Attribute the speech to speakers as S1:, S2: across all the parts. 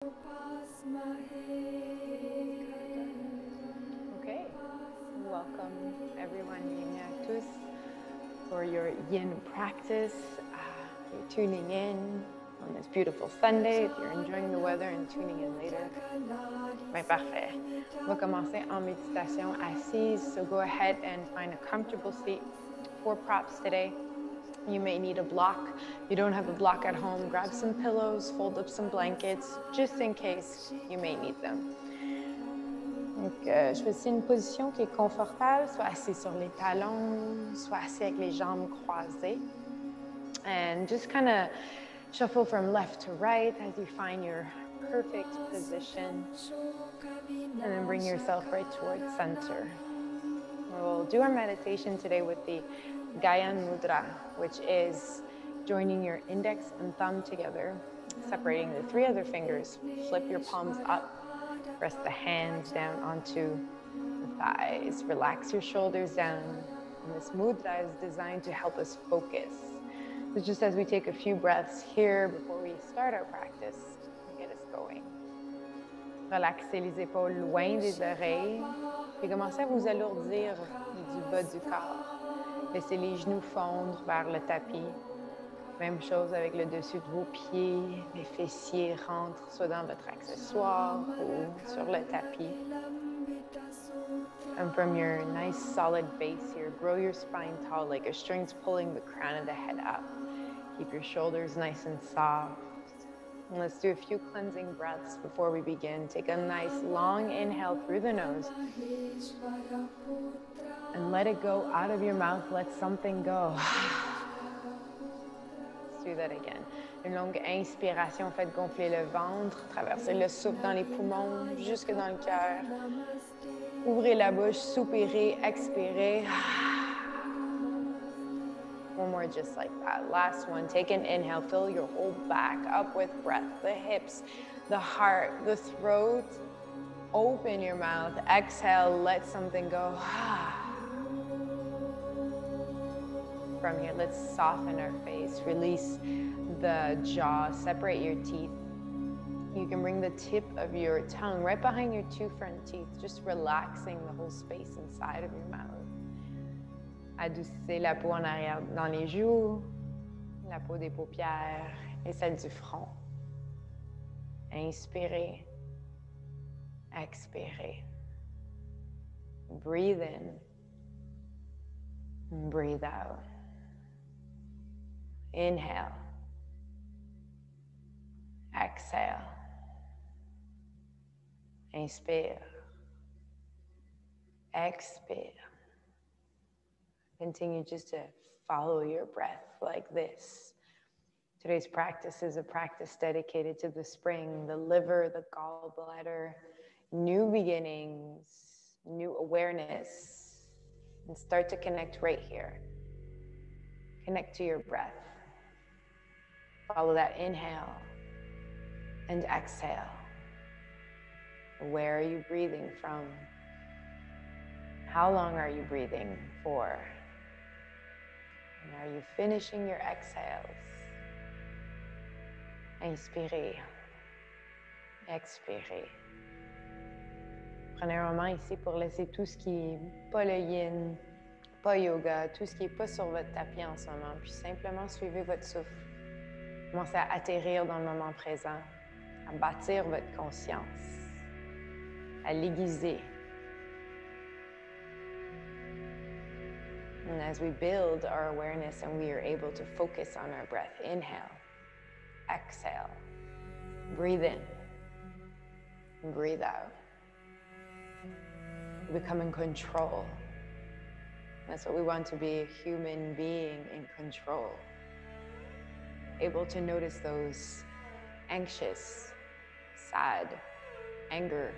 S1: Okay, welcome everyone, bienvenue à tous for your yin practice. You're tuning in on this beautiful Sunday. If you're enjoying the weather and tuning in later, ben parfait. On va commencer en méditation assise, so go ahead and find a comfortable seat. 4 props today. You may need a block. If you don't have a block at home, grab some pillows, fold up some blankets, just in case you may need them. Donc, choisissez une position qui est confortable, soit assis sur les talons, soit assis avec les jambes croisées. And just kind of shuffle from left to right as you find your perfect position. And then bring yourself right towards center. We'll do our meditation today with the Gyan Mudra, which is joining your index and thumb together, separating the 3 other fingers. Flip your palms up. Rest the hands down onto the thighs. Relax your shoulders down. And this mudra is designed to help us focus. So just as we take a few breaths here before we start our practice, get us going. Relaxez les épaules loin des oreilles. Puis commencez à vous alourdir du bas du corps. Laissez les genoux fondre vers le tapis. Même chose avec le dessus de vos pieds. Les fessiers rentrent soit dans votre accessoire ou sur le tapis. And from your nice solid base here, grow your spine tall like a string's pulling the crown of the head up. Keep your shoulders nice and soft. And let's do a few cleansing breaths before we begin. Take a nice long inhale through the nose. And let it go out of your mouth. Let something go. Do that again. Une longue inspiration, faites gonfler le ventre, traversez le souffle dans les poumons, jusque dans le cœur. Ouvrez la bouche, soupirez, expirez. One more just like that. Last one. Take an inhale, fill your whole back up with breath, the hips, the heart, the throat. Open your mouth, exhale, let something go. From here, let's soften our face, release the jaw, separate your teeth. You can bring the tip of your tongue right behind your 2 front teeth, just relaxing the whole space inside of your mouth. Adoucissez la peau en arrière dans les joues, la peau des paupières et celle du front. Inspirez, expirez. Breathe in, breathe out. Inhale, exhale, inspire, expire. Continue just to follow your breath like this. Today's practice is a practice dedicated to the spring, the liver, the gallbladder, new beginnings, new awareness, and start to connect right here. Connect to your breath. Follow that inhale and exhale. Where are you breathing from? How long are you breathing for? And are you finishing your exhales? Inspirez, expirez. Prenez un moment ici pour laisser tout ce qui n'est pas le yin, pas yoga, tout ce qui n'est pas sur votre tapis en ce moment, puis simplement suivez votre souffle. Commencez à atterrir dans le moment présent, à bâtir votre conscience, à l'aiguiser. And as we build our awareness and we are able to focus on our breath, inhale, exhale, breathe in, breathe out. We become in control. That's what we want to be, a human being in control. Able to notice those anxious, sad, anger,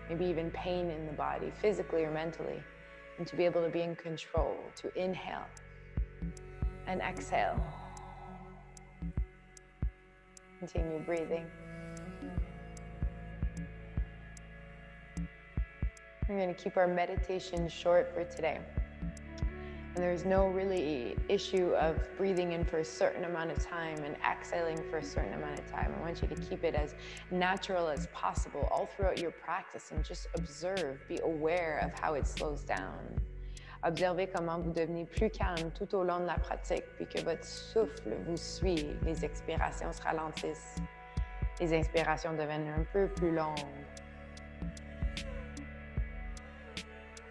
S1: maybe even pain in the body, physically or mentally, and to be able to be in control, to inhale and exhale. Continue breathing. We're going to keep our meditation short for today. And there's no really issue of breathing in for a certain amount of time and exhaling for a certain amount of time. I want you to keep it as natural as possible all throughout your practice and just observe, be aware of how it slows down. Observez comment vous devenez plus calme tout au long de la pratique, puis que votre souffle vous suit. Les expirations se ralentissent. Les inspirations deviennent un peu plus longues.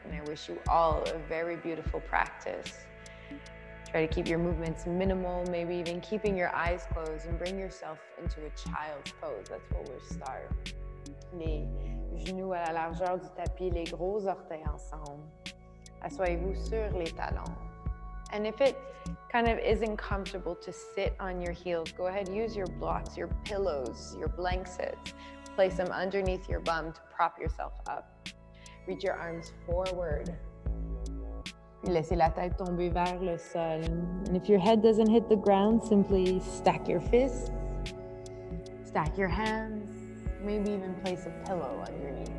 S1: And I wish you all a very beautiful practice. Try to keep your movements minimal, maybe even keeping your eyes closed, and bring yourself into a child's pose. That's where we'll start. Les genoux à la largeur du tapis, les gros orteils ensemble. Asseyez-vous sur les talons. And if it kind of isn't comfortable to sit on your heels, go ahead, use your blocks, your pillows, your blankets. Place them underneath your bum to prop yourself up. Reach your arms forward. Puis laissez la tête tomber vers le sol. And if your head doesn't hit the ground, simply stack your fists, stack your hands, maybe even place a pillow underneath.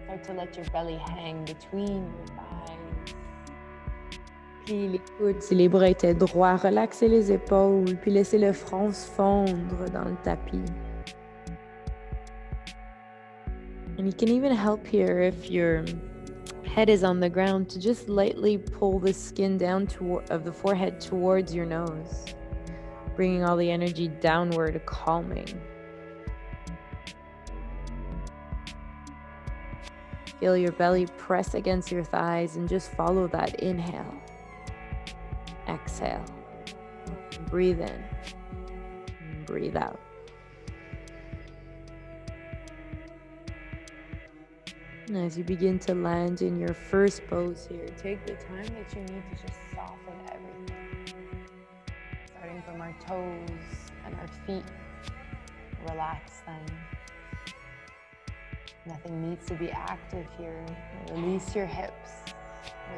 S1: Start to let your belly hang between your thighs. Pliez les coudes si les bras étaient droits. Relaxez les épaules, puis laissez le front se fondre dans le tapis. And you can even help here if your head is on the ground to just lightly pull the skin down of the forehead towards your nose, bringing all the energy downward, calming. Feel your belly press against your thighs and just follow that inhale. Exhale. Breathe in. Breathe out. And as you begin to land in your first pose here, take the time that you need to just soften everything. Starting from our toes and our feet, relax them. Nothing needs to be active here. Release your hips,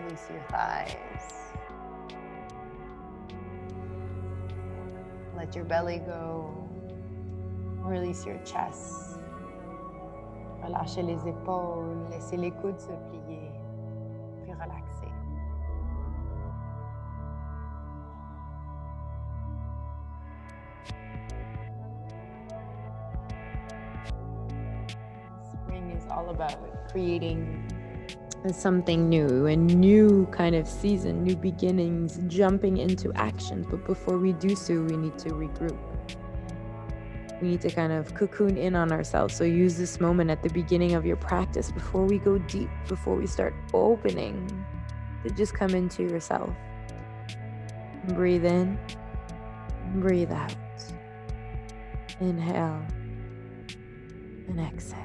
S1: release your thighs. Let your belly go. Release your chest. Relâchez les épaules, laissez les coudes se plier, puis relaxez. Spring is all about creating something new, a new kind of season, new beginnings, jumping into actions. But before we do so, we need to regroup. We need to kind of cocoon in on ourselves. So use this moment at the beginning of your practice before we go deep, before we start opening, to just come into yourself. Breathe in, breathe out. Inhale and exhale.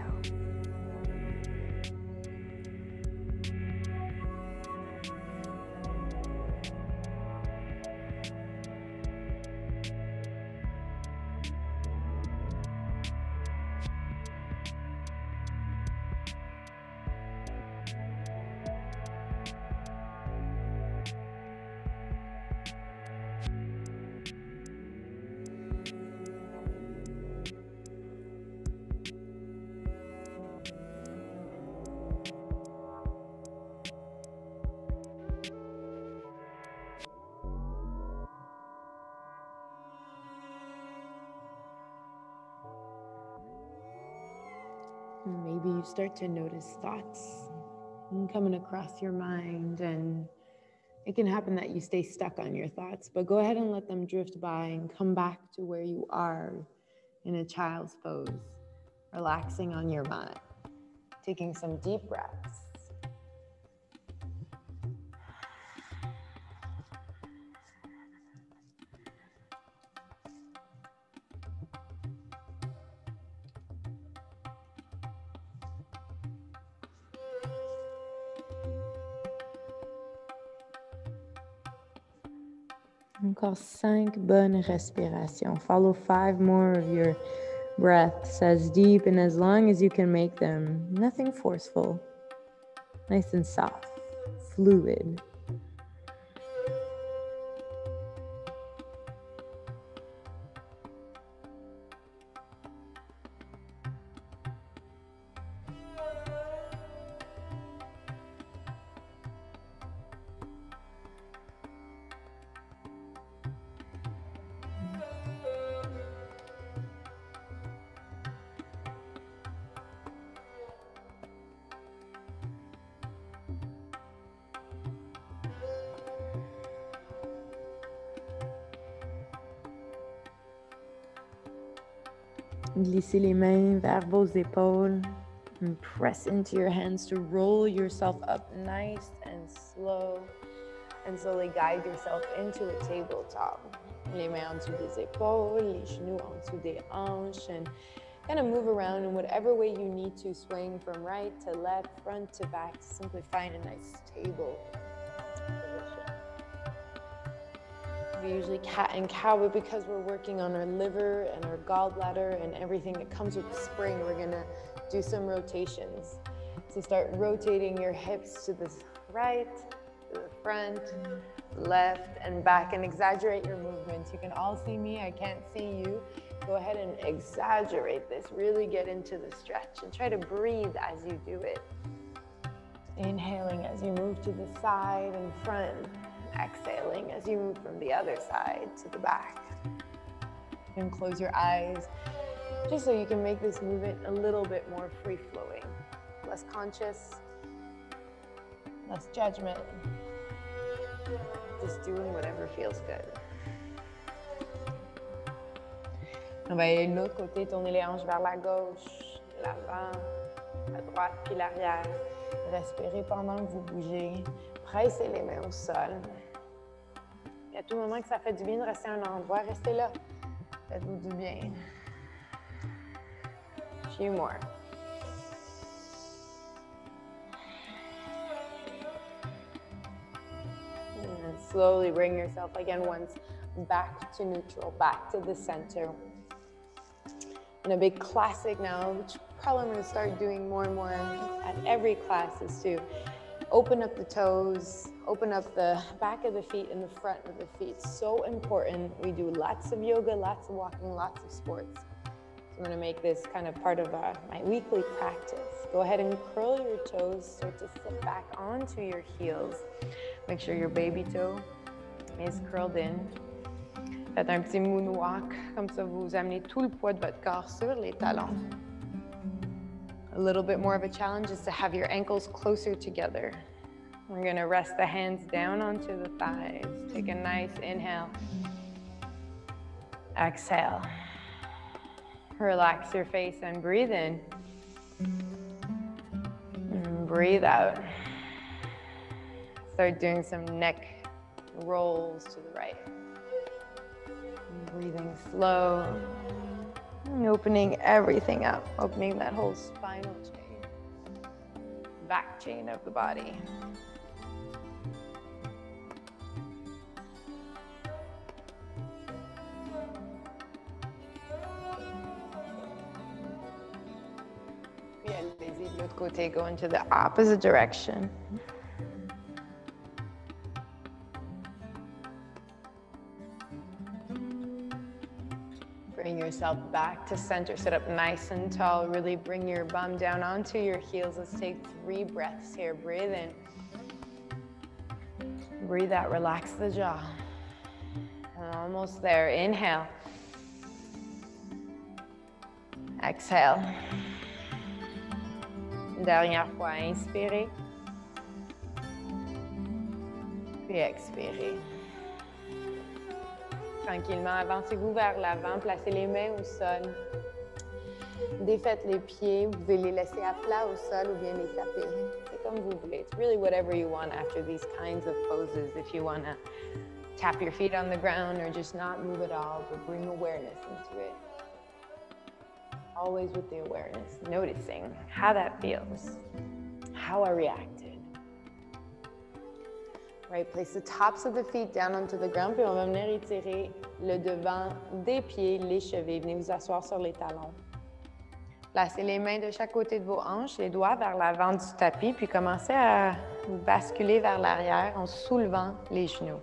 S1: Maybe you start to notice thoughts coming across your mind, and it can happen that you stay stuck on your thoughts, but go ahead and let them drift by and come back to where you are in a child's pose, relaxing on your mat, taking some deep breaths. Encore 5 bonnes respirations. Follow 5 more of your breaths, as deep and as long as you can make them. Nothing forceful. Nice and soft, fluid. Glissez les mains vers vos épaules. And press into your hands to roll yourself up nice and slow. And slowly guide yourself into a tabletop. Les mains en dessous des épaules, les genoux en dessous des hanches. And kind of move around in whatever way you need to, swaying from right to left, front to back, to simply find a nice table position. We usually cat and cow, but because we're working on our liver and our gallbladder and everything that comes with the spring, we're gonna do some rotations. So start rotating your hips to the right, to the front, left, and back, and exaggerate your movements. You can all see me, I can't see you. Go ahead and exaggerate this. Really get into the stretch and try to breathe as you do it. Inhaling as you move to the side and front. Exhaling as you move from the other side to the back. And close your eyes, just so you can make this movement a little bit more free-flowing. Less conscious, less judgment. Just doing whatever feels good. On va aller de l'autre côté, tourner les hanches vers la gauche, l'avant, la droite, puis l'arrière. Respirez pendant que vous bougez. Pressez les mains au sol. Et à tout moment que ça fait du bien de rester à un endroit, restez là. Faites-vous du bien. Few more. And slowly bring yourself again once back to neutral, back to the center. And a big classic now, which probably I'm going to start doing more and more at every class, is to open up the toes, open up the back of the feet and the front of the feet. So important. We do lots of yoga, lots of walking, lots of sports. So I'm going to make this kind of part of my weekly practice. Go ahead and curl your toes, start to sit back onto your heels. Make sure your baby toe is curled in. Faites un petit moonwalk, comme ça vous amenez tout le poids de votre corps sur les talons. A little bit more of a challenge is to have your ankles closer together. We're going to rest the hands down onto the thighs. Take a nice inhale. Exhale. Relax your face and breathe in. And breathe out. Start doing some neck rolls to the right. Breathing slow, and opening everything up, opening that whole spinal chain, back chain of the body. Puis allez-y de l'autre côté, go into the opposite direction. Bring yourself back to center. Sit up nice and tall. Really bring your bum down onto your heels. Let's take 3 breaths here. Breathe in. Breathe out. Relax the jaw. Almost there. Inhale. Exhale. Dernière fois. Inspirez. Puis expirez. Tranquillement, avancez-vous vers l'avant, placez les mains au sol. Défaites les pieds, vous pouvez les laisser à plat au sol ou bien les taper. C'est comme vous voulez. It's really whatever you want after these kinds of poses. If you want to tap your feet on the ground or just not move at all, but bring awareness into it. Always with the awareness, noticing how that feels, how I reacted. Right, place the tops of the feet down onto the ground, puis on va venir étirer le devant des pieds, les chevilles. Venez vous asseoir sur les talons. Placez les mains de chaque côté de vos hanches, les doigts vers l'avant du tapis, puis commencez à basculer vers l'arrière en soulevant les genoux.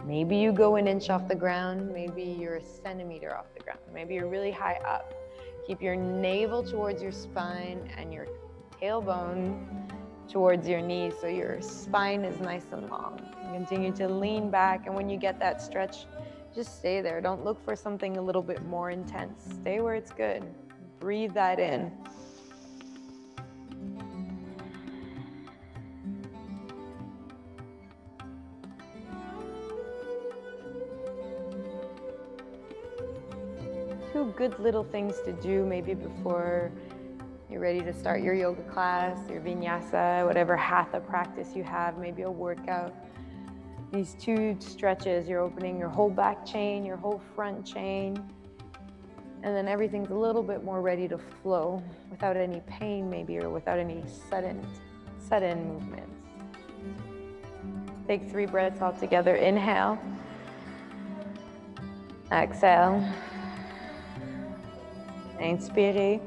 S1: Maybe you go an inch off the ground, maybe you're a centimeter off the ground, maybe you're really high up. Keep your navel towards your spine and your tailbone towards your knees, so your spine is nice and long. Continue to lean back, and when you get that stretch, just stay there. Don't look for something a little bit more intense. Stay where it's good. Breathe that in. two good little things to do maybe before you're ready to start your yoga class, your vinyasa, whatever hatha practice you have, maybe a workout. These two stretches, you're opening your whole back chain, your whole front chain, and then everything's a little bit more ready to flow without any pain maybe, or without any sudden movements. Take 3 breaths all together. Inhale. Exhale. Inspire.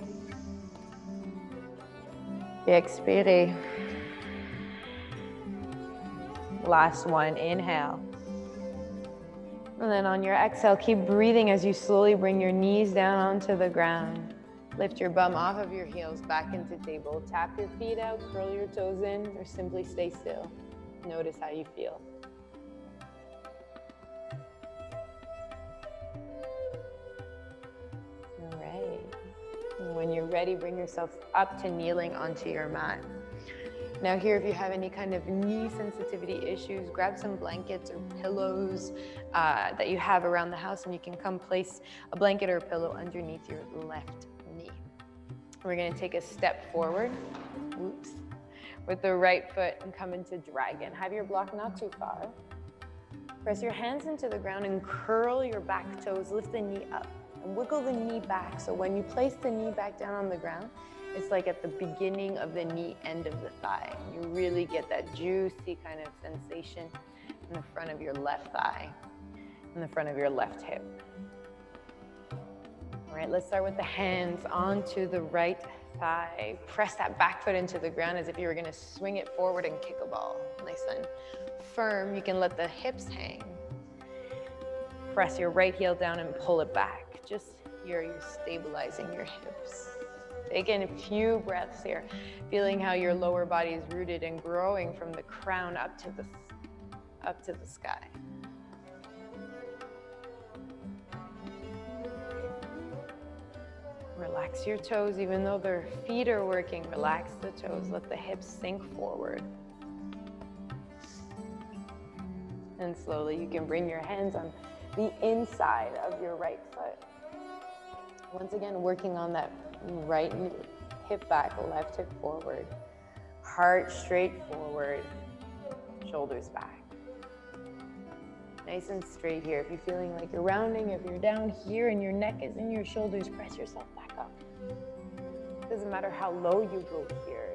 S1: Expire. Last one, inhale. And then on your exhale, keep breathing as you slowly bring your knees down onto the ground. Lift your bum off of your heels, back into table. Tap your feet out, curl your toes in, or simply stay still. Notice how you feel. All right. And when you're ready, bring yourself up to kneeling onto your mat. Now here, if you have any kind of knee sensitivity issues, grab some blankets or pillows that you have around the house, and you can come place a blanket or a pillow underneath your left knee. We're gonna take a step forward, with the right foot and come into dragon. Have your block not too far. Press your hands into the ground and curl your back toes, lift the knee up and wiggle the knee back. So when you place the knee back down on the ground, it's like at the beginning of the knee end of the thigh. You really get that juicy kind of sensation in the front of your left thigh, in the front of your left hip. All right, let's start with the hands onto the right thigh. Press that back foot into the ground as if you were gonna swing it forward and kick a ball. Nice and firm. You can let the hips hang. Press your right heel down and pull it back. Just here, you're stabilizing your hips. Take in a few breaths here, feeling how your lower body is rooted and growing from the crown up to the sky. Relax your toes, even though their feet are working. Relax the toes, let the hips sink forward. And slowly you can bring your hands on the inside of your right foot. Once again, working on that right hip back, left hip forward. Heart straight forward, shoulders back. Nice and straight here. If you're feeling like you're rounding, if you're down here and your neck is in your shoulders, press yourself back up. Doesn't matter how low you go here.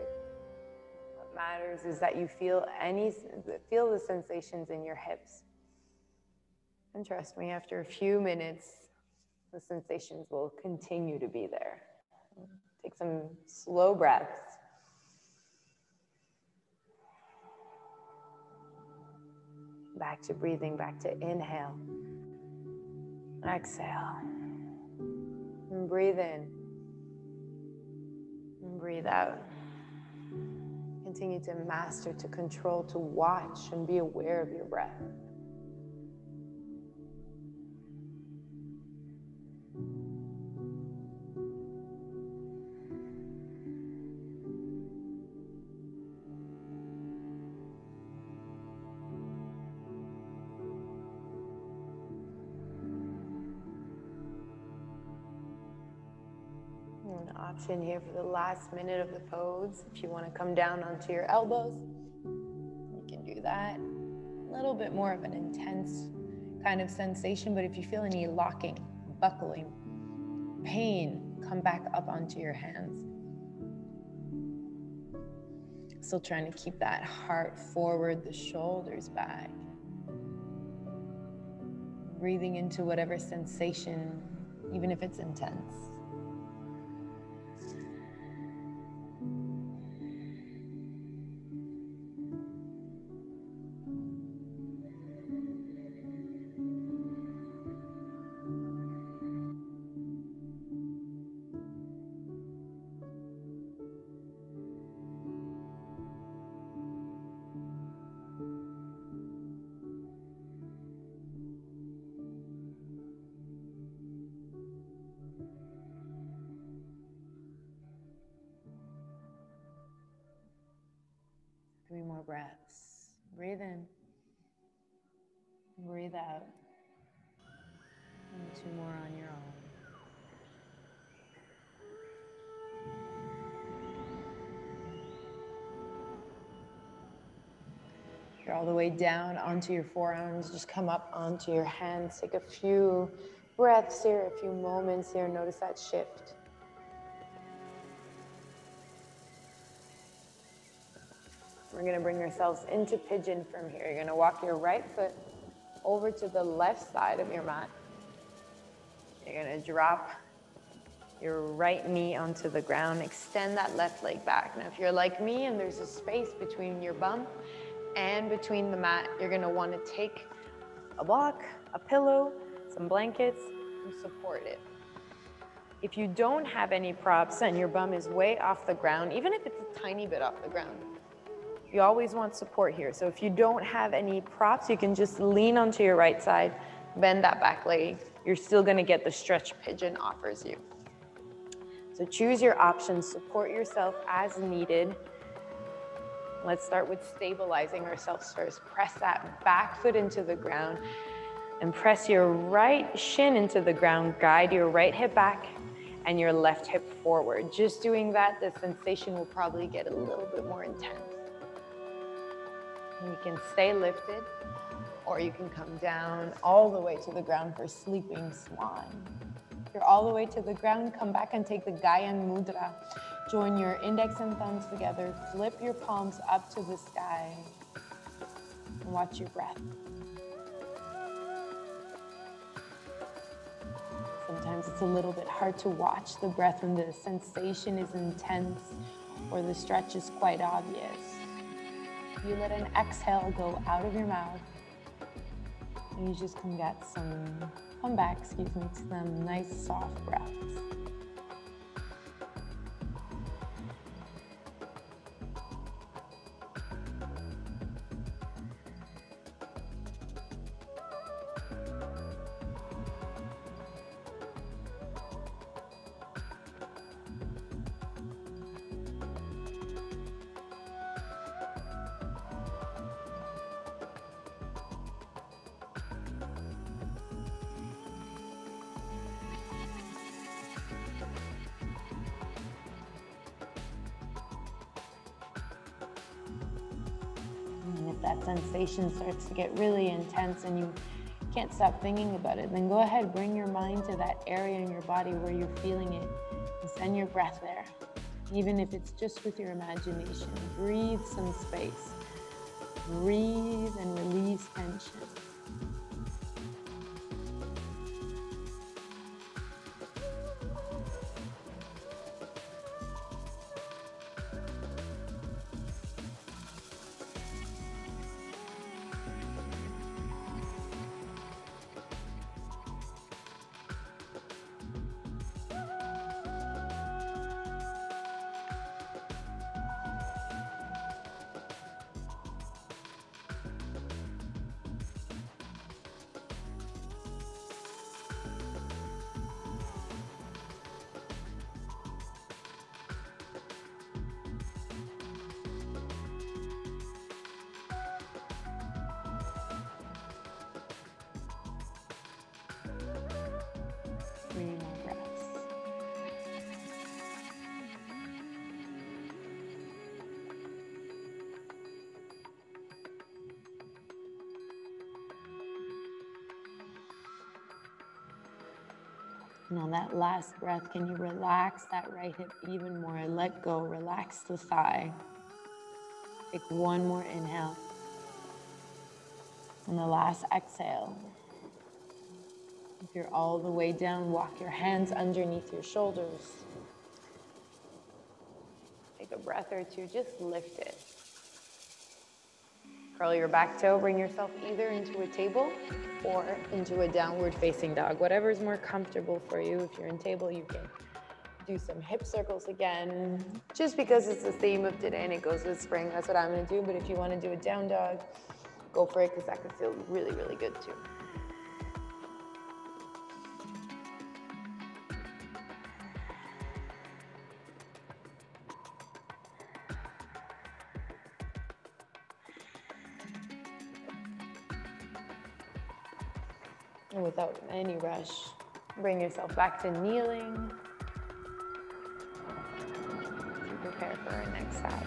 S1: What matters is that you feel the sensations in your hips. And trust me, after a few minutes, the sensations will continue to be there. Take some slow breaths. Back to breathing, back to inhale. Exhale. And breathe in. And breathe out. Continue to master, to control, to watch and be aware of your breath. An option here for the last minute of the pose. If you want to come down onto your elbows, you can do that. A little bit more of an intense kind of sensation, but if you feel any locking, buckling, pain, come back up onto your hands. Still trying to keep that heart forward, the shoulders back. Breathing into whatever sensation, even if it's intense. Three more breaths. Breathe in. Breathe out. And 2 more on your own. you're all the way down onto your forearms, just come up onto your hands. Take a few breaths here, a few moments here. Notice that shift. We're going to bring ourselves into pigeon from here. You're going to walk your right foot over to the left side of your mat. You're going to drop your right knee onto the ground. Extend that left leg back. Now, if you're like me and there's a space between your bum and between the mat, you're going to want to take a block, a pillow, some blankets, and support it. If you don't have any props and your bum is way off the ground, even if it's a tiny bit off the ground, you always want support here. So if you don't have any props, you can just lean onto your right side, bend that back leg. You're still going to get the stretch pigeon offers you. So choose your options, support yourself as needed. Let's start with stabilizing ourselves first. Press that back foot into the ground and press your right shin into the ground. Guide your right hip back and your left hip forward. Just doing that, the sensation will probably get a little bit more intense. You can stay lifted, or you can come down all the way to the ground for sleeping swan. If you're all the way to the ground, come back and take the Gyan Mudra. Join your index and thumbs together, flip your palms up to the sky, and watch your breath. Sometimes it's a little bit hard to watch the breath when the sensation is intense or the stretch is quite obvious. You let an exhale go out of your mouth, and you just come back to some nice soft breaths. If that sensation starts to get really intense and you can't stop thinking about it, then go ahead, bring your mind to that area in your body where you're feeling it and send your breath there. Even if it's just with your imagination, breathe some space. Breathe and release tension. And on that last breath, can you relax that right hip even more? Let go, relax the thigh. Take one more inhale. On the last exhale, if you're all the way down, walk your hands underneath your shoulders. Take a breath or two, just lift it. Curl your back toe, bring yourself either into a table or into a downward facing dog, whatever is more comfortable for you. If you're in table, you can do some hip circles again. Just because it's the theme of today and it goes with spring, that's what I'm gonna do. But if you wanna do a down dog, go for it, because that could feel really, really good too. And without any rush, bring yourself back to kneeling. To prepare for our next side.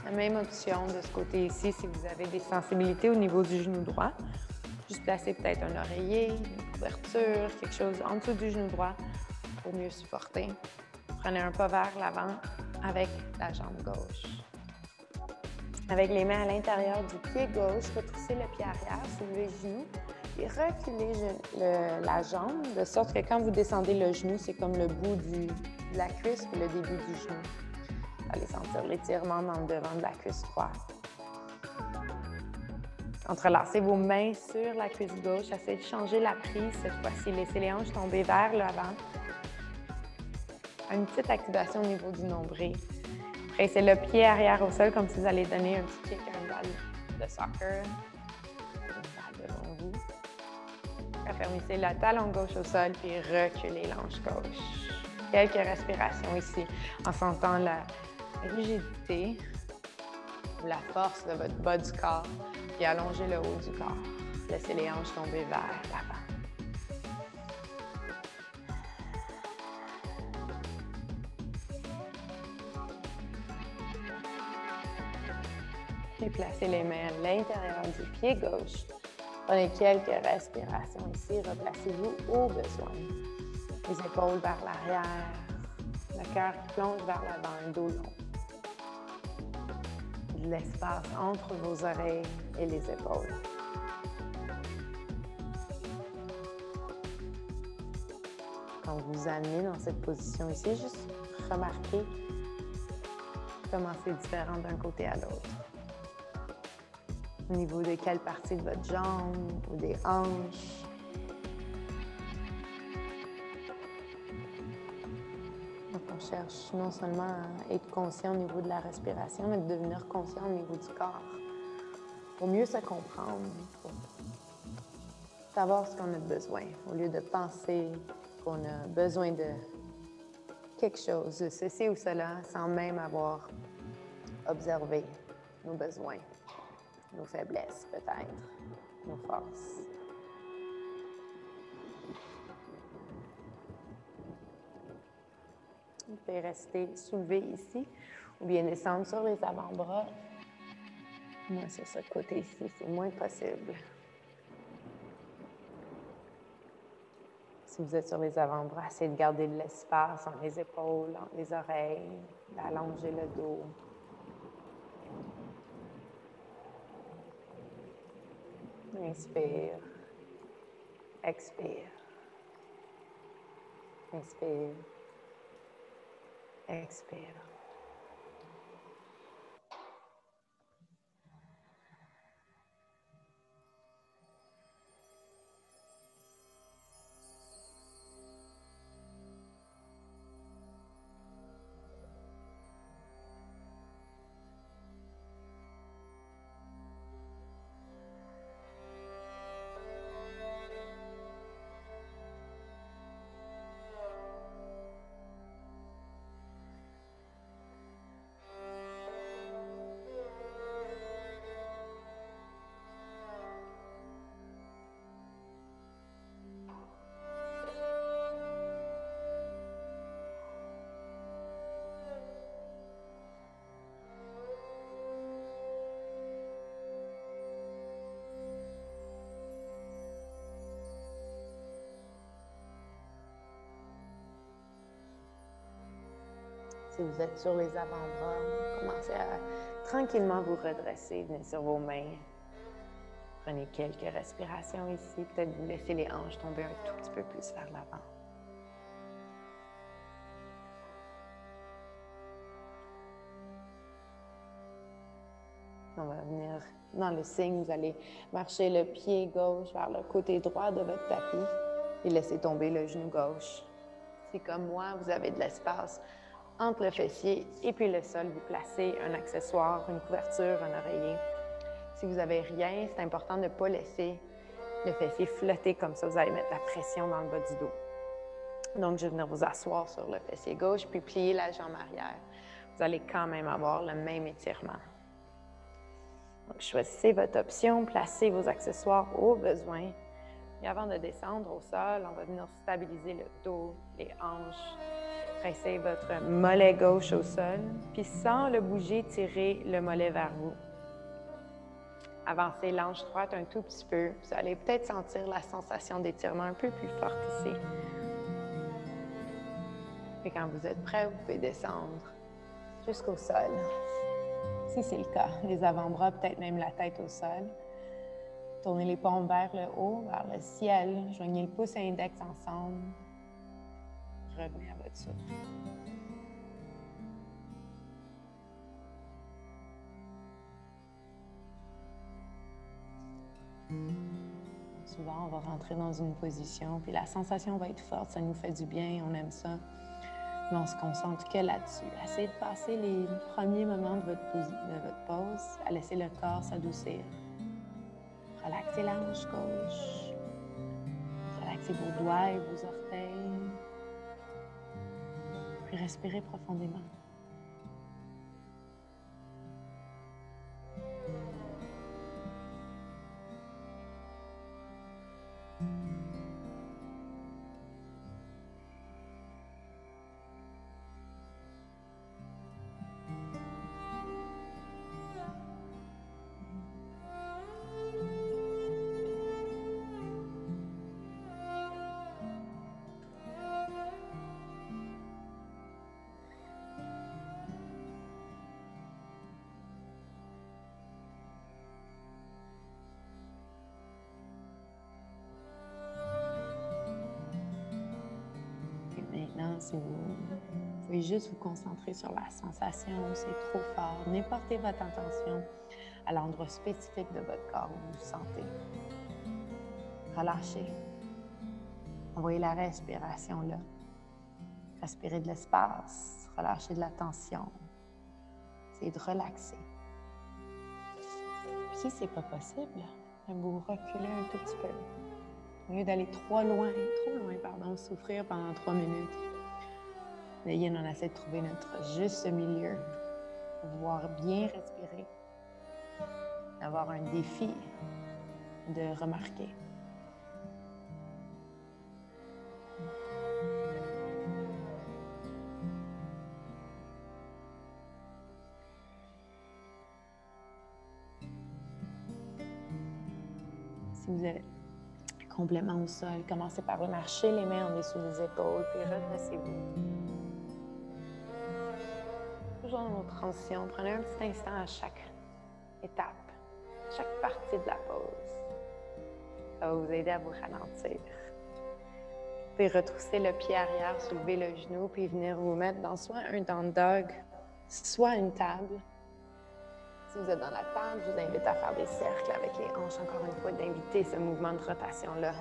S1: La même option de ce côté ici, si vous avez des sensibilités au niveau du genou droit. Juste placer peut-être un oreiller, une couverture, quelque chose en dessous du genou droit pour mieux supporter. Prenez un pas vers l'avant avec la jambe gauche. Avec les mains à l'intérieur du pied gauche, retroussez le pied arrière, soulevez le genou et reculez la jambe de sorte que quand vous descendez le genou, c'est comme le bout de la cuisse ou le début du genou. Vous allez sentir l'étirement dans le devant de la cuisse droite. Entrelacez vos mains sur la cuisse gauche. Essayez de changer la prise cette fois-ci. Laissez les hanches tomber vers l'avant. Une petite activation au niveau du nombril. Pressez le pied arrière au sol comme si vous allez donner un petit kick à une balle de soccer. Une balle devant vous. Affermissez le talon gauche au sol puis reculez l'hanche gauche. Quelques respirations ici en sentant la rigidité ou la force de votre bas du corps puis allongez le haut du corps. Laissez les hanches tomber vers l'avant. Puis placez les mains à l'intérieur du pied gauche. Prenez quelques respirations ici. Replacez-vous au besoin. Les épaules vers l'arrière. Le cœur qui plonge vers l'avant, un dos long. De l'espace entre vos oreilles et les épaules. Quand vous vous amenez dans cette position ici, juste remarquez comment c'est différent d'un côté à l'autre. Au niveau de quelle partie de votre jambe ou des hanches. Donc, on cherche non seulement à être conscient au niveau de la respiration, mais de devenir conscient au niveau du corps. Pour mieux se comprendre, pour savoir ce qu'on a besoin, au lieu de penser qu'on a besoin de quelque chose, de ceci ou cela, sans même avoir observé nos besoins. Nos faiblesses, peut-être, nos forces. Vous pouvez rester soulevé ici ou bien descendre sur les avant-bras. Moi, sur ce côté-ci, c'est moins possible. Si vous êtes sur les avant-bras, essayez de garder de l'espace entre les épaules, entre les oreilles, d'allonger le dos. Inspire, expire, inspire, expire. Si vous êtes sur les avant-bras, commencez à tranquillement vous redresser, venez sur vos mains. Prenez quelques respirations ici. Peut-être vous laissez les hanches tomber un tout petit peu plus vers l'avant. On va venir dans le signe. Vous allez marcher le pied gauche vers le côté droit de votre tapis et laisser tomber le genou gauche. Si, comme moi, vous avez de l'espace entre le fessier et puis le sol, vous placez un accessoire, une couverture, un oreiller. Si vous n'avez rien, c'est important de ne pas laisser le fessier flotter comme ça. Vous allez mettre la pression dans le bas du dos. Donc, je vais venir vous asseoir sur le fessier gauche puis plier la jambe arrière. Vous allez quand même avoir le même étirement. Donc, choisissez votre option, placez vos accessoires au besoin. Et avant de descendre au sol, on va venir stabiliser le dos, les hanches. Pressez votre mollet gauche au sol, puis sans le bouger, tirez le mollet vers vous. Avancez l'hanche droite un tout petit peu. Vous allez peut-être sentir la sensation d'étirement un peu plus forte ici. Et quand vous êtes prêt, vous pouvez descendre jusqu'au sol. Si c'est le cas, les avant-bras, peut-être même la tête au sol. Tournez les paumes vers le haut, vers le ciel. Joignez le pouce et l'index ensemble. Revenez à votre souffle. Souvent, on va rentrer dans une position, puis la sensation va être forte, ça nous fait du bien, on aime ça. Mais on se concentre que là-dessus. Essayez de passer les premiers moments de votre pause à laisser le corps s'adoucir. Relaxez la hanche gauche. Relaxez vos doigts et vos orteils. Puis respirez profondément. Maintenant, si vous pouvez juste vous concentrer sur la sensation, c'est trop fort. N'importez votre attention à l'endroit spécifique de votre corps où vous vous sentez. Relâchez. Envoyez la respiration là. Respirez de l'espace. Relâchez de la tension. Essayez de relaxer. Puis si ce n'est pas possible, vous reculez un tout petit peu. Au lieu d'aller trop loin, souffrir pendant 3 minutes. Le yin, on essaie de trouver notre juste milieu pour pouvoir bien respirer, avoir un défi de remarquer. Si vous êtes complètement au sol, commencez par marcher les mains en dessous des épaules, puis redressez-vous. Toujours dans nos transitions, prenez un petit instant à chaque étape, chaque partie de la pause. Ça va vous aider à vous ralentir. Vous pouvez retrousser le pied arrière, soulever le genou, puis venir vous mettre dans soit un down dog, soit une table. Si vous êtes dans la table, je vous invite à faire des cercles avec les hanches, encore une fois, d'inviter ce mouvement de rotation-là.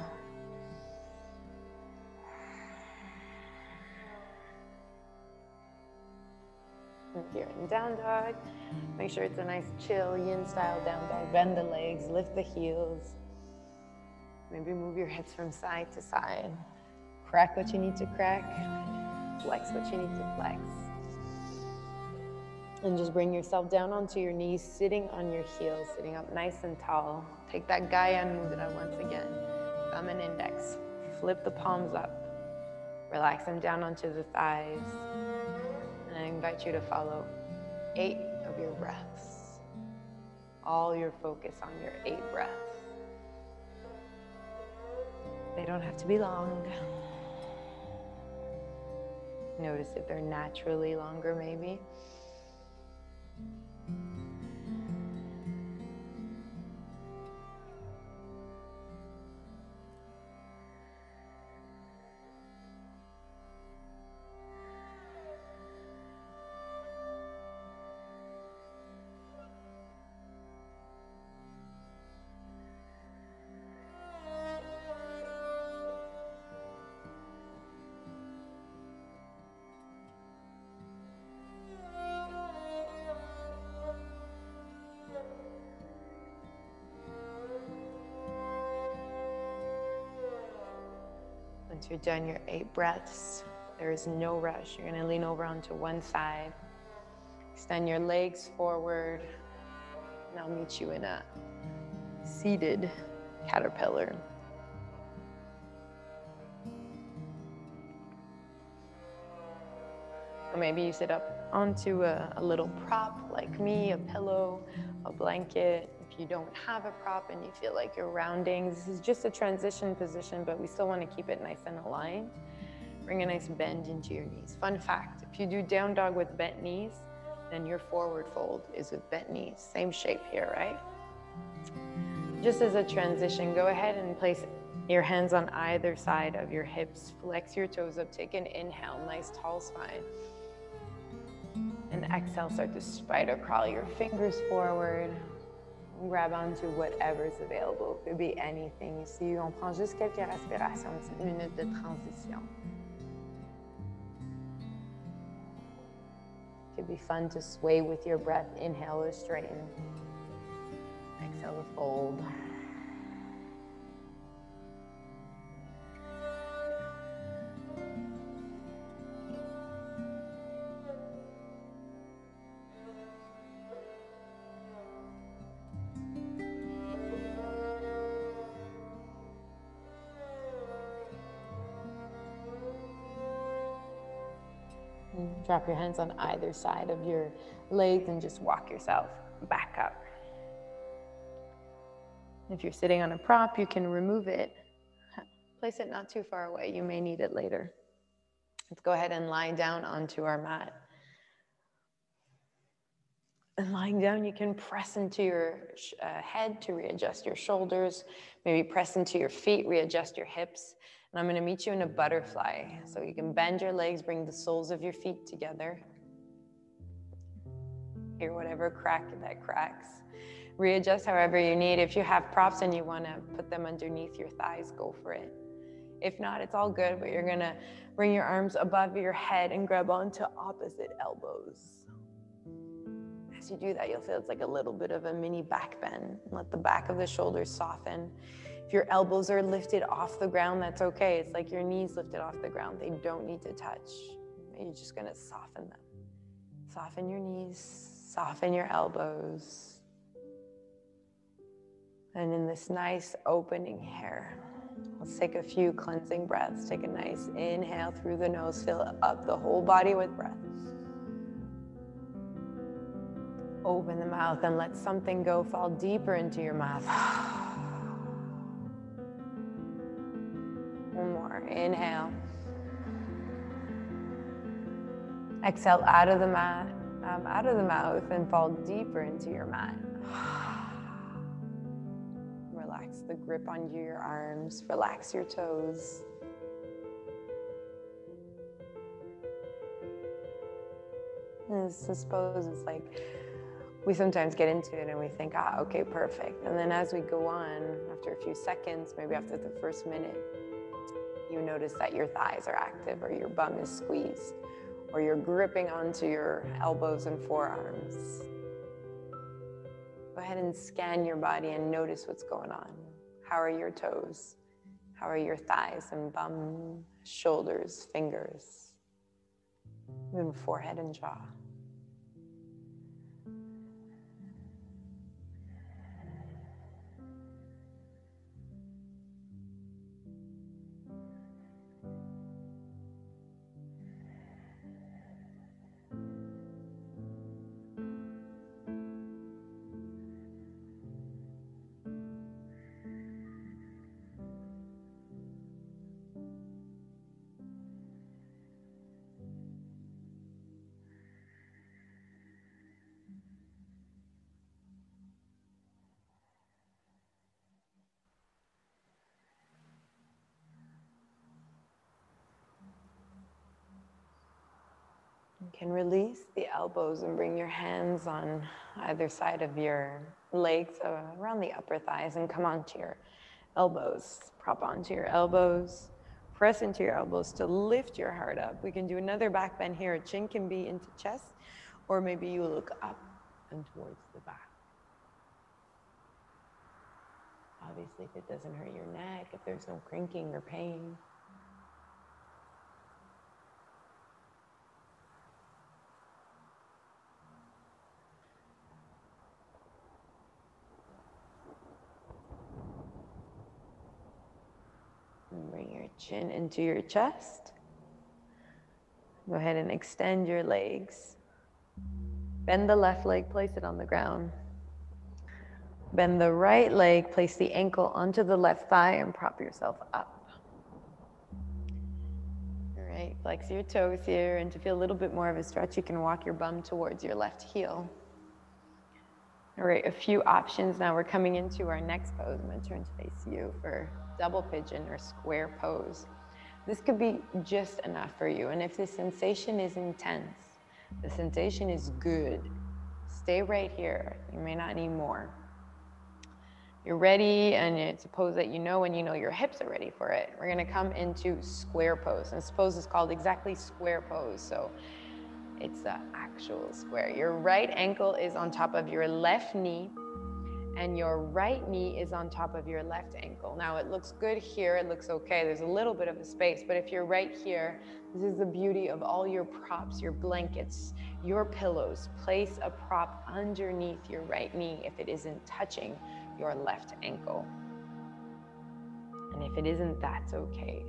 S1: If you're in down dog, make sure it's a nice chill yin style down dog. Bend the legs, lift the heels. Maybe move your hips from side to side. Crack what you need to crack. Flex what you need to flex. And just bring yourself down onto your knees, sitting on your heels, sitting up nice and tall. Take that Gaya Mudra once again. Thumb and index. Flip the palms up. Relax them down onto the thighs. And I invite you to follow 8 of your breaths. All your focus on your 8 breaths. They don't have to be long. Notice if they're naturally longer, maybe. Once you're done your 8 breaths, there is no rush. You're going to lean over onto one side. Extend your legs forward. And I'll meet you in a seated caterpillar. Or maybe you sit up onto a little prop like me, a pillow, a blanket. If you don't have a prop and you feel like you're rounding, this is just a transition position, but we still want to keep it nice and aligned. Bring a nice bend into your knees. Fun fact, if you do down dog with bent knees, then your forward fold is with bent knees. Same shape here, right? Just as a transition, go ahead and place your hands on either side of your hips. Flex your toes up. Take an inhale, nice tall spine. And exhale, start to spider crawl your fingers forward. Grab onto whatever's available. It could be anything ici. On prend juste quelques respirations, une petite minute de transition. It could be fun to sway with your breath. Inhale to straighten. Exhale to fold. Drop your hands on either side of your legs and just walk yourself back up. If you're sitting on a prop, you can remove it. Place it not too far away. You may need it later. Let's go ahead and lie down onto our mat. And lying down, you can press into your head to readjust your shoulders. Maybe press into your feet, readjust your hips. And I'm going to meet you in a butterfly. So you can bend your legs, bring the soles of your feet together. Hear whatever crack that cracks. Readjust however you need. If you have props and you want to put them underneath your thighs, go for it. If not, it's all good, but you're going to bring your arms above your head and grab onto opposite elbows. As you do that, you'll feel it's like a little bit of a mini back bend. Let the back of the shoulders soften. If your elbows are lifted off the ground, that's okay. It's like your knees lifted off the ground. They don't need to touch. You're just going to soften them. Soften your knees, soften your elbows. And in this nice opening here, let's take a few cleansing breaths. Take a nice inhale through the nose. Fill up the whole body with breath. Open the mouth and let something go. Fall deeper into your mouth. One more. Inhale. Exhale out of the mat, out of the mouth, and fall deeper into your mat. Relax the grip on your arms. Relax your toes. And I suppose it's like we sometimes get into it and we think, okay, perfect. And then as we go on, after a few seconds, maybe after the first minute, you notice that your thighs are active or your bum is squeezed or you're gripping onto your elbows and forearms. Go ahead and scan your body and notice what's going on. How are your toes? How are your thighs and bum, shoulders, fingers, even forehead and jaw? You can release the elbows and bring your hands on either side of your legs, around the upper thighs, and come onto your elbows. Prop onto your elbows. Press into your elbows to lift your heart up. We can do another back bend here. Chin can be into chest, or maybe you look up and towards the back. Obviously, if it doesn't hurt your neck, if there's no crinking or pain. And bring your chin into your chest. Go ahead and extend your legs. Bend the left leg, place it on the ground. Bend the right leg, place the ankle onto the left thigh and prop yourself up. All right, flex your toes here, and to feel a little bit more of a stretch, you can walk your bum towards your left heel. All right, a few options now. We're coming into our next pose. I'm going to turn to face you for double pigeon or square pose. This could be just enough for you, and if the sensation is intense, the sensation is good, stay right here. You may not need more. You're ready, and it's a pose that you know, and you know your hips are ready for it. We're gonna come into square pose, and this pose is called exactly square pose, so it's the actual square. Your right ankle is on top of your left knee, and your right knee is on top of your left ankle. Now it looks good here, it looks okay, there's a little bit of a space, but if you're right here, this is the beauty of all your props, your blankets, your pillows. Place a prop underneath your right knee if it isn't touching your left ankle. And if it isn't, that's okay.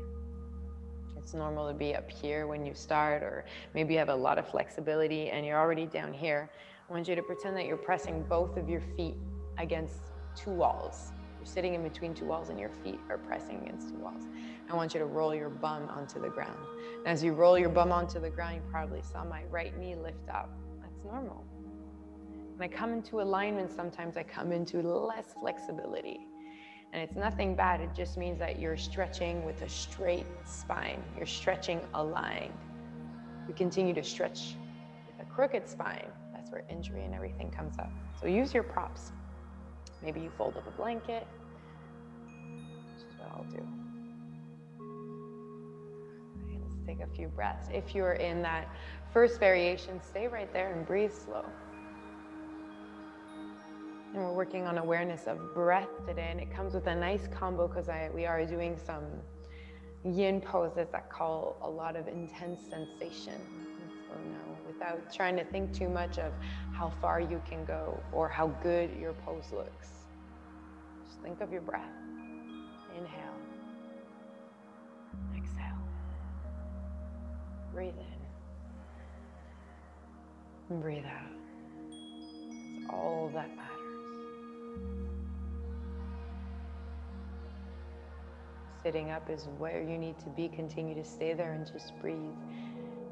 S1: It's normal to be up here when you start, or maybe you have a lot of flexibility and you're already down here. I want you to pretend that you're pressing both of your feet against two walls. You're sitting in between two walls and your feet are pressing against two walls. I want you to roll your bum onto the ground. And as you roll your bum onto the ground, you probably saw my right knee lift up. That's normal. When I come into alignment, sometimes I come into less flexibility. And it's nothing bad, it just means that you're stretching with a straight spine. You're stretching aligned. We continue to stretch with a crooked spine. That's where injury and everything comes up. So use your props. Maybe you fold up a blanket, which is what I'll do. Okay, let's take a few breaths. If you're in that first variation, stay right there and breathe slow. And we're working on awareness of breath today, and it comes with a nice combo because we are doing some yin poses that call a lot of intense sensation. So no, without trying to think too much of how far you can go or how good your pose looks. Just think of your breath. Inhale. Exhale. Breathe in. And breathe out. It's all that matters. Sitting up is where you need to be. Continue to stay there and just breathe.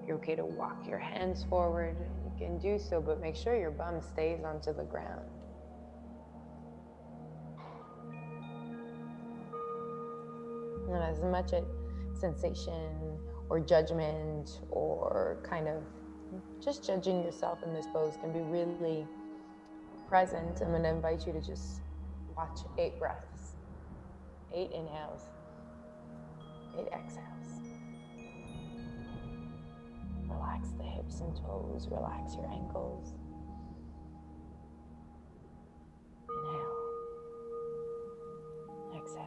S1: You're okay to walk your hands forward. You can do so, but make sure your bum stays onto the ground. And as much a sensation or judgment or kind of just judging yourself in this pose can be really present, I'm going to invite you to just watch 8 breaths, 8 inhales, 8 exhales. Relax the hips and toes, relax your ankles. Inhale, exhale.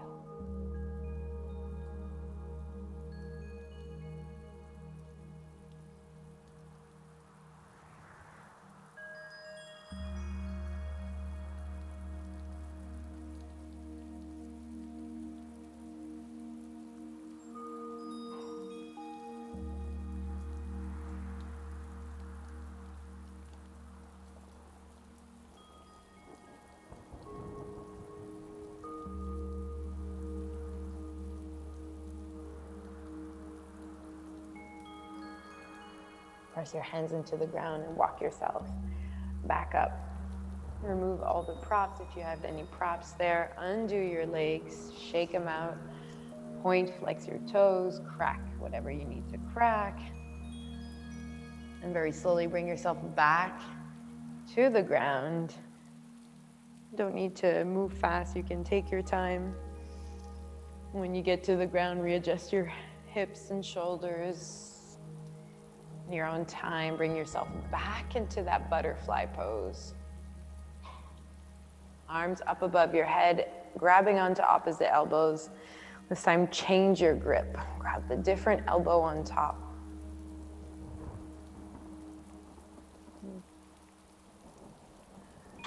S1: Press your hands into the ground and walk yourself back up. Remove all the props if you have any props there. Undo your legs, shake them out. Point, flex your toes, crack whatever you need to crack. And very slowly bring yourself back to the ground. You don't need to move fast, you can take your time. When you get to the ground, readjust your hips and shoulders. In your own time, bring yourself back into that butterfly pose. Arms up above your head, grabbing onto opposite elbows. This time, change your grip. Grab the different elbow on top.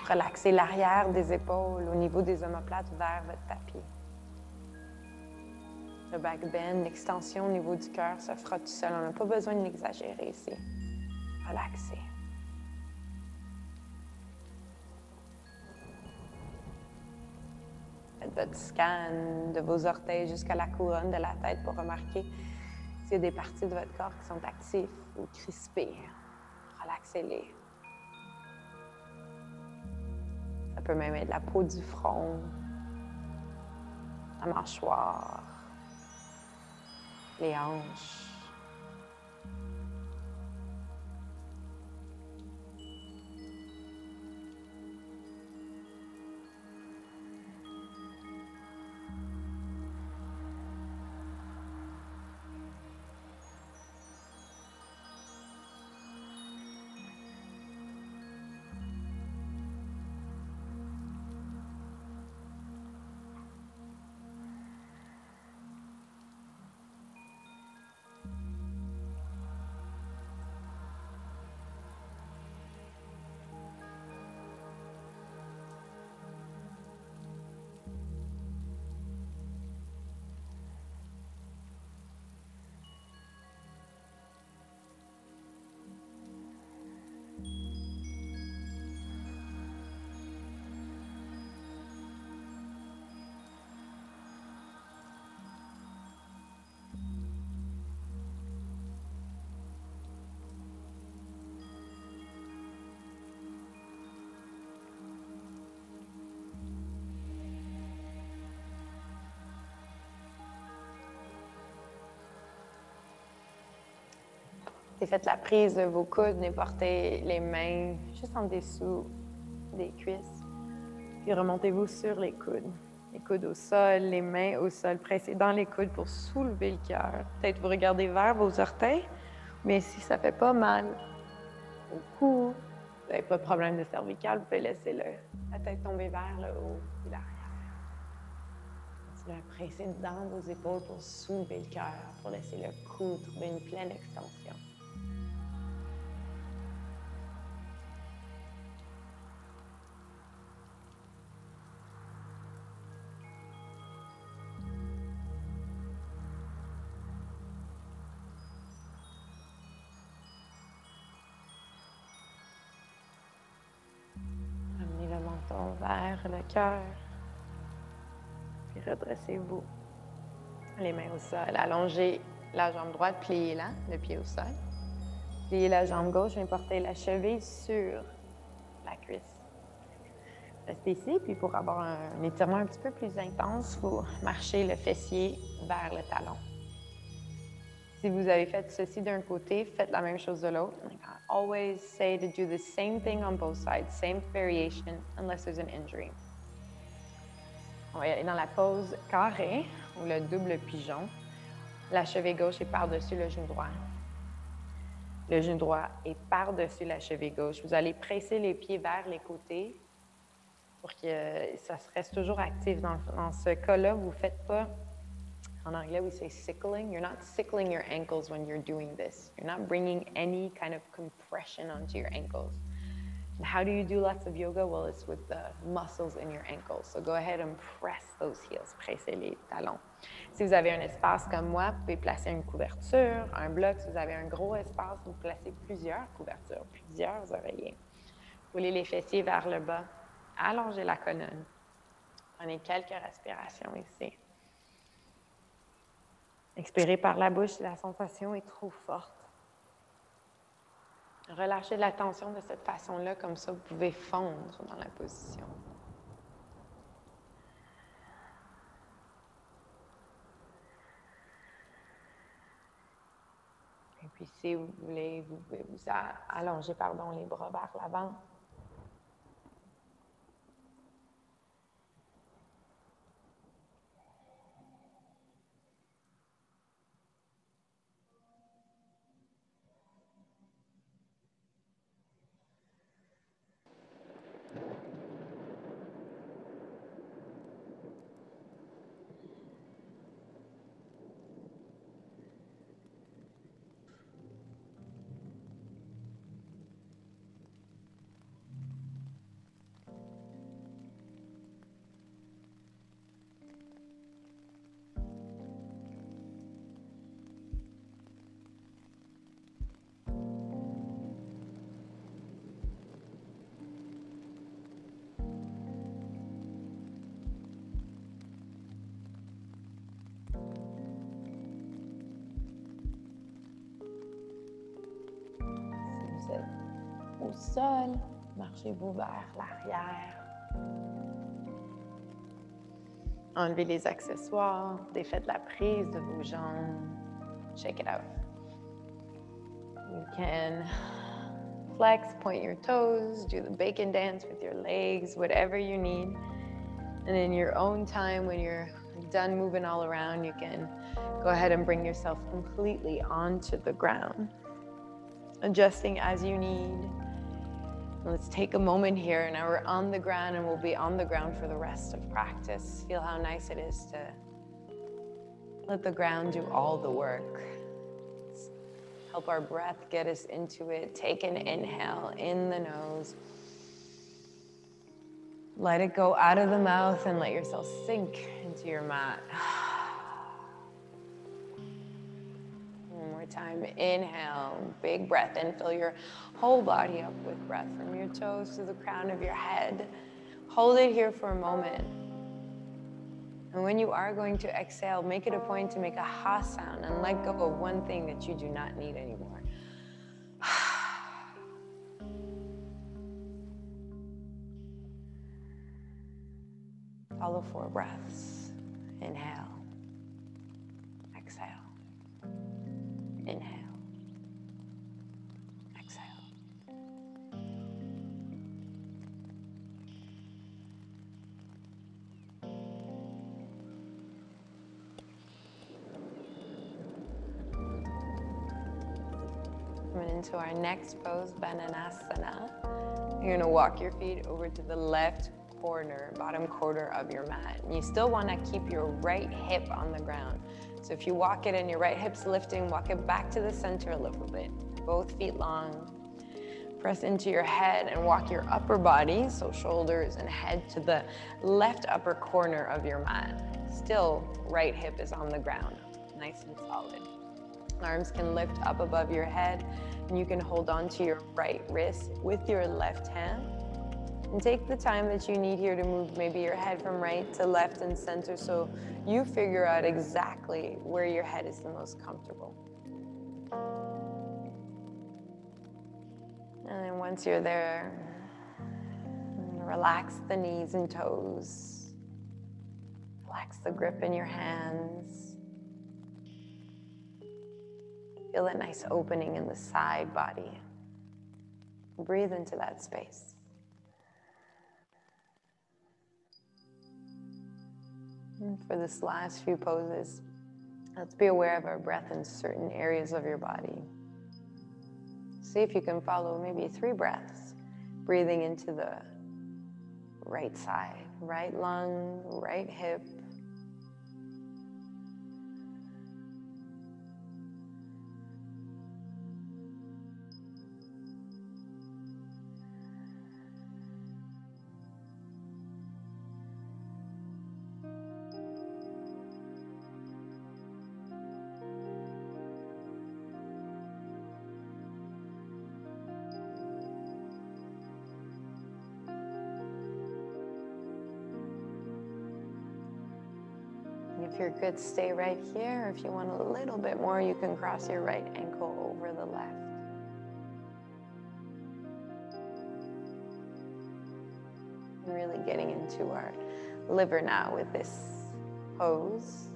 S1: Relaxez l'arrière des épaules au niveau des omoplates vers votre tapis. Le back bend, l'extension au niveau du cœur se fera tout seul. On n'a pas besoin de l'exagérer ici. Relaxez. Faites votre scan de vos orteils jusqu'à la couronne de la tête pour remarquer s'il y a des parties de votre corps qui sont actives ou crispées. Relaxez-les. Ça peut même être la peau du front, la mâchoire, les hanches. Faites la prise de vos coudes et portez les mains juste en dessous des cuisses. Puis remontez-vous sur les coudes. Les coudes au sol, les mains au sol. Pressez dans les coudes pour soulever le cœur. Peut-être vous regardez vers vos orteils, mais si ça fait pas mal au cou, vous n'avez pas de problème de cervical, vous pouvez laisser la tête tomber vers le haut et l'arrière. Continuez à presser dans vos épaules pour soulever le cœur, pour laisser le cou trouver une pleine extension. Vers le cœur. Puis redressez-vous. Les mains au sol. Allongez la jambe droite, pliez-la, le pied au sol. Pliez la jambe gauche, viens porter la cheville sur la cuisse. Restez ici, puis pour avoir un étirement un petit peu plus intense, vous marchez le fessier vers le talon. Si vous avez fait ceci d'un côté, faites la même chose de l'autre. I always say to do the same thing on both sides, same variation, unless there's an injury. On va y aller dans la pose carrée ou le double pigeon. La cheville gauche est par-dessus le genou droit. Le genou droit est par-dessus la cheville gauche. Vous allez presser les pieds vers les côtés pour que ça reste toujours actif. Dans ce cas-là, vous ne faites pas. En anglais, we say sickling. You're not sickling your ankles when you're doing this. You're not bringing any kind of compression onto your ankles. And how do you do lots of yoga? Well, it's with the muscles in your ankles. So go ahead and press those heels. Pressez les talons. Si vous avez un espace comme moi, vous pouvez placer une couverture, un bloc. Si vous avez un gros espace, vous placez plusieurs couvertures, plusieurs oreillers. Roulez les fessiers vers le bas. Allongez la colonne. Prenez quelques respirations ici. Expirez par la bouche si la sensation est trop forte. Relâchez la tension de cette façon-là, comme ça vous pouvez fondre dans la position. Et puis si vous voulez, vous pouvez vous allonger les bras vers l'avant. au sol. Marchez-vous vers l'arrière. Enlevez les accessoires. Défaites la prise de vos jambes. Check it out. You can flex, point your toes, do the bacon dance with your legs, whatever you need. And in your own time, when you're done moving all around, you can go ahead and bring yourself completely onto the ground, adjusting as you need. Let's take a moment here. Now we're on the ground, and we'll be on the ground for the rest of practice. Feel how nice it is to let the ground do all the work. Help our breath get us into it. Take an inhale in the nose. Let it go out of the mouth and let yourself sink into your mat. One more time. Inhale, big breath in. Fill your whole body up with breath from your toes to the crown of your head. Hold it here for a moment. And when you are going to exhale, make it a point to make a ha sound and let go of one thing that you do not need anymore. Follow 4 breaths. Inhale. Exhale. Inhale. Exhale. Coming into our next pose, Bananasana. You're gonna walk your feet over to the left corner, bottom quarter of your mat. And you still wanna keep your right hip on the ground. So if you walk it and your right hip's lifting, walk it back to the center a little bit. Both feet long. Press into your head and walk your upper body, so shoulders and head, to the left upper corner of your mat. Still, right hip is on the ground, nice and solid. Arms can lift up above your head, and you can hold on to your right wrist with your left hand. And take the time that you need here to move maybe your head from right to left and center, so you figure out exactly where your head is the most comfortable. And then once you're there, relax the knees and toes. Relax the grip in your hands. Feel that nice opening in the side body. Breathe into that space. And for this last few poses, let's be aware of our breath in certain areas of your body. See if you can follow maybe 3 breaths, breathing into the right side, right lung, right hip. If you're good, stay right here. If you want a little bit more, you can cross your right ankle over the left. Really getting into our liver now with this pose.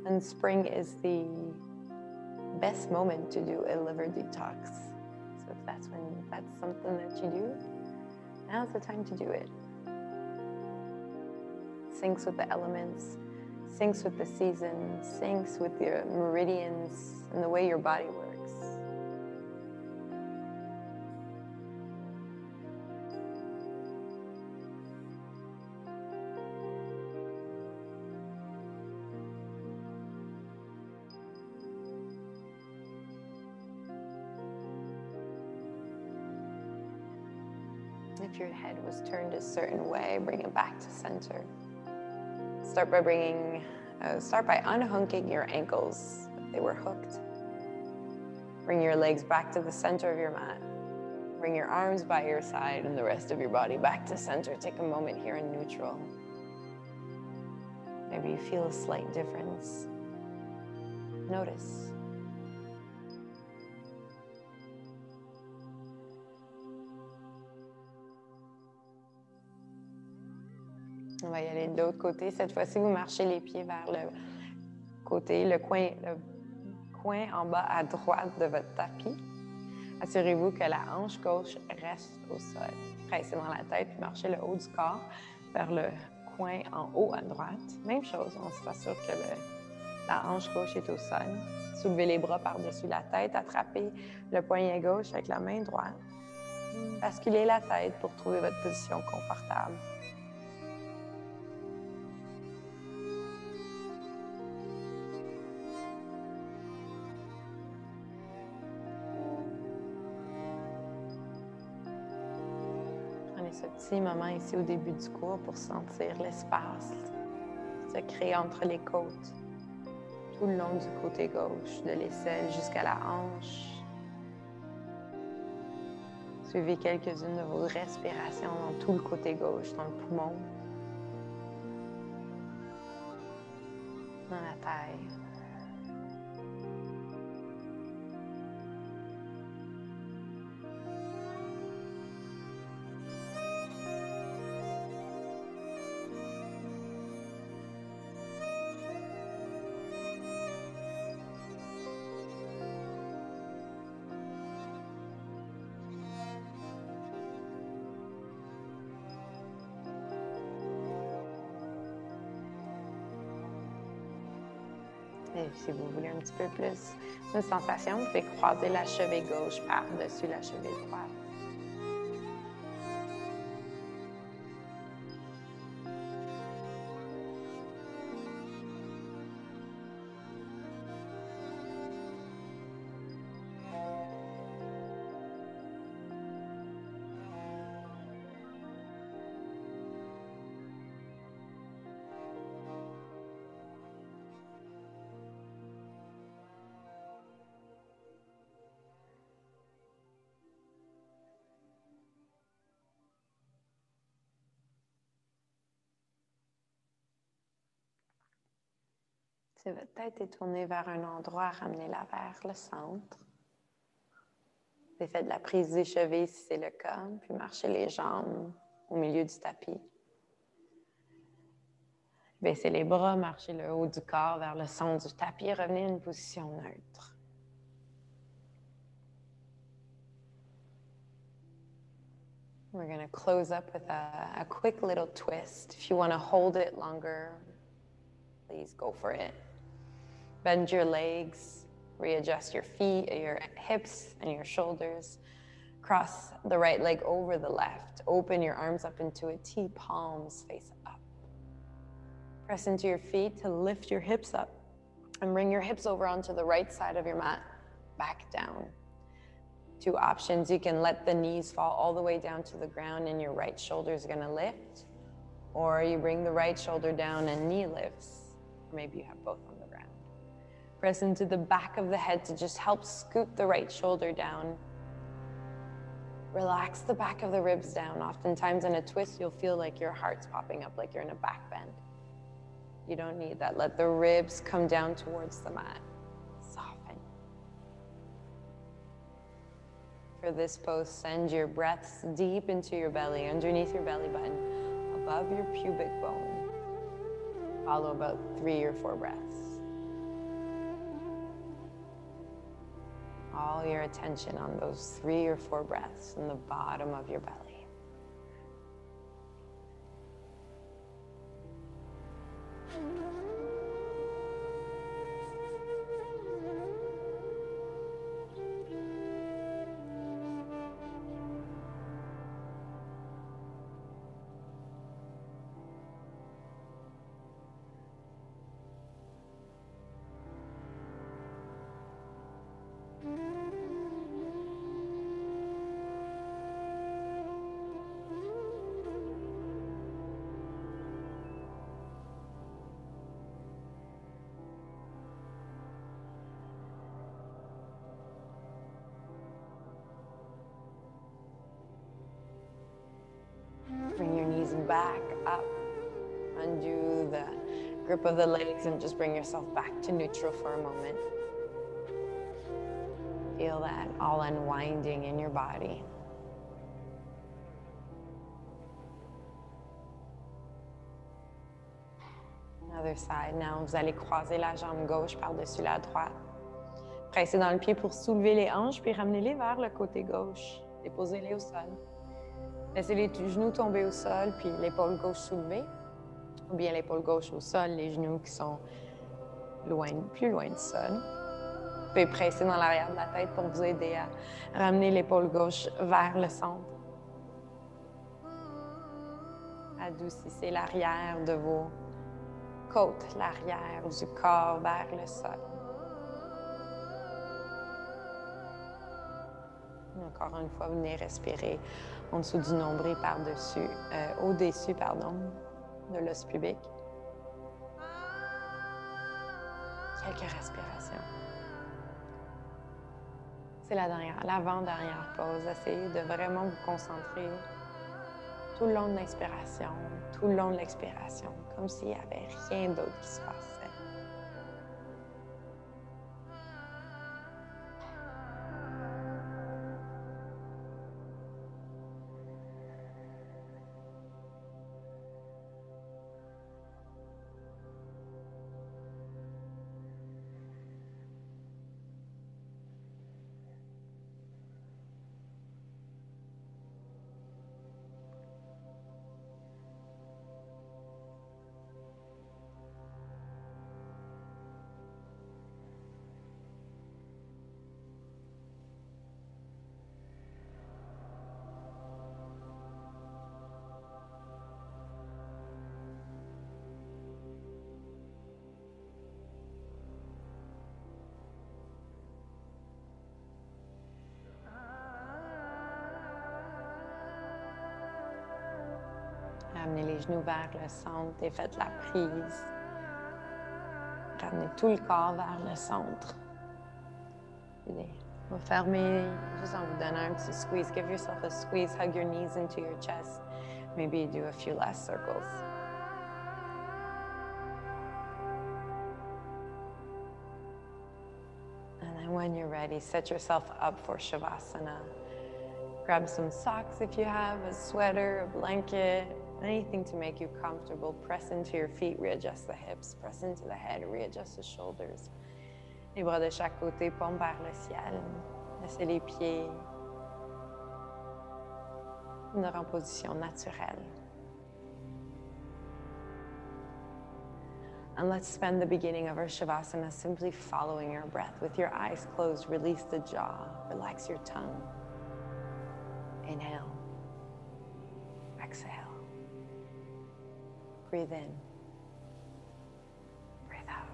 S1: And spring is the best moment to do a liver detox. So if that's something that you do, now's the time to do it. Syncs with the elements, syncs with the seasons, syncs with your meridians and the way your body works. If your head was turned a certain way, bring it back to center. Start by unhooking your ankles if they were hooked. Bring your legs back to the center of your mat. Bring your arms by your side and the rest of your body back to center. Take a moment here in neutral. Maybe you feel a slight difference. Notice. On va y aller de l'autre côté. Cette fois-ci, vous marchez les pieds vers le côté, le coin en bas à droite de votre tapis. Assurez-vous que la hanche gauche reste au sol. Pressez dans la tête, puis marchez le haut du corps vers le coin en haut à droite. Même chose, on s'assure que la hanche gauche est au sol. Soulevez les bras par-dessus la tête, attrapez le poignet gauche avec la main droite. Basculez la tête pour trouver votre position confortable. Prenez ce petit moment ici au début du cours pour sentir l'espace se créer entre les côtes, tout le long du côté gauche, de l'aisselle jusqu'à la hanche. Suivez quelques-unes de vos respirations dans tout le côté gauche, dans le poumon, dans la taille. Et si vous voulez un petit peu plus de sensation, vous pouvez croiser la cheville gauche par-dessus la cheville droite. Si votre tête est tournée vers un endroit, ramenez-la vers le centre. Vous faites de la prise des chevilles si c'est le cas, puis marchez les jambes au milieu du tapis. Baissez les bras, marchez le haut du corps vers le centre du tapis, revenez à une position neutre. We're going to close up with a quick little twist. If you want to hold it longer, please go for it. Bend your legs, readjust your feet, your hips, and your shoulders. Cross the right leg over the left. Open your arms up into a T, palms face up. Press into your feet to lift your hips up and bring your hips over onto the right side of your mat, back down. Two options, you can let the knees fall all the way down to the ground and your right shoulder is gonna lift, or you bring the right shoulder down and knee lifts, or maybe you have both on the ground. Press into the back of the head to just help scoot the right shoulder down. Relax the back of the ribs down. Oftentimes in a twist, you'll feel like your heart's popping up, like you're in a back bend. You don't need that. Let the ribs come down towards the mat. Soften. For this pose, send your breaths deep into your belly, underneath your belly button, above your pubic bone. Follow about 3 or 4 breaths. All your attention on those 3 or 4 breaths in the bottom of your belly. Bring your knees back up. Undo the grip of the legs and just bring yourself back to neutral for a moment. Feel that all unwinding in your body. . Other side. Now, vous allez croiser la jambe gauche par-dessus la droite. Pressez dans le pied pour soulever les hanches, puis ramenez-les vers le côté gauche. Déposez-les au sol. Laissez les genoux tomber au sol, puis l'épaule gauche soulevée. Ou bien l'épaule gauche au sol, les genoux qui sont plus loin du sol. Vous pouvez presser dans l'arrière de la tête pour vous aider à ramener l'épaule gauche vers le centre. Adoucissez l'arrière de vos côtes, l'arrière du corps vers le sol. Encore une fois, venez respirer en dessous du nombril au-dessus, de l'os pubique. Quelques respirations. C'est l'avant-dernière pause. Essayez de vraiment vous concentrer tout le long de l'inspiration, tout le long de l'expiration, comme s'il n'y avait rien d'autre qui se passait. Ramenez les genoux vers le centre et faites la prise. Ramenez tout le corps vers le centre. Vous fermez juste en vous donnant un petit squeeze. Give yourself a squeeze. Hug your knees into your chest. Maybe do a few last circles. And then when you're ready, set yourself up for Shavasana. Grab some socks if you have, a sweater, a blanket, anything to make you comfortable. Press into your feet, readjust the hips, press into the head, readjust the shoulders. Les bras de chaque côté, paume vers le ciel. Laissez les pieds en position naturelle. And let's spend the beginning of our Shavasana simply following your breath. With your eyes closed, release the jaw, relax your tongue. Inhale, exhale. Breathe in, breathe out.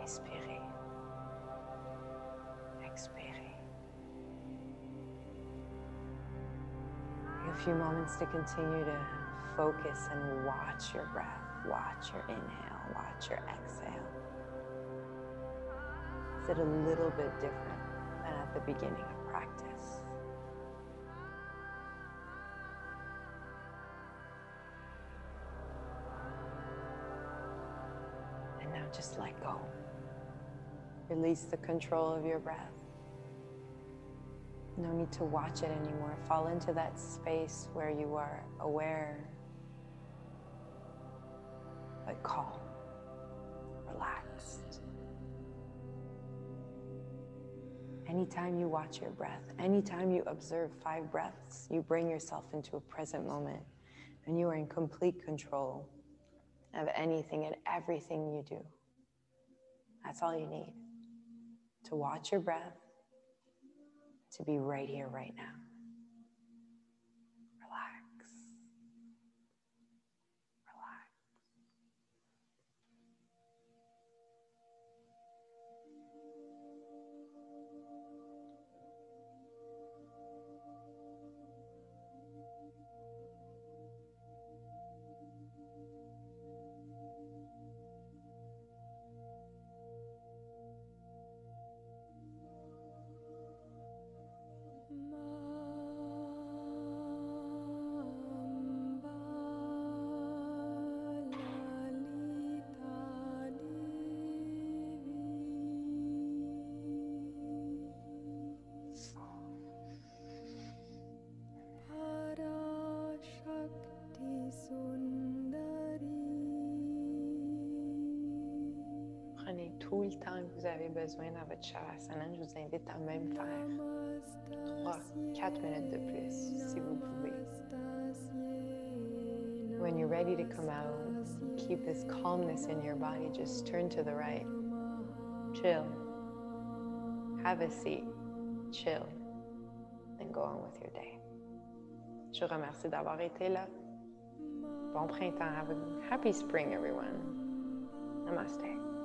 S1: Inspirez, expirez. Take a few moments to continue to focus and watch your breath, watch your inhale, watch your exhale. Is it a little bit different than at the beginning of practice? And now just let go. Release the control of your breath. No need to watch it anymore. Fall into that space where you are aware, but calm, relaxed. Anytime you watch your breath, anytime you observe 5 breaths, you bring yourself into a present moment, and you are in complete control of anything and everything you do. That's all you need. To watch your breath, to be right here, right now. Relax. Relax.
S2: Ma
S1: vous avez besoin dans votre Shavasana, je vous invite à même faire 3-4 minutes de plus si vous pouvez. When you're ready to come out, keep this calmness in your body. Just turn to the right. Chill. Have a seat. Chill. And go on with your day. Je vous remercie d'avoir été là. Bon printemps. Have a happy spring, everyone. Namaste.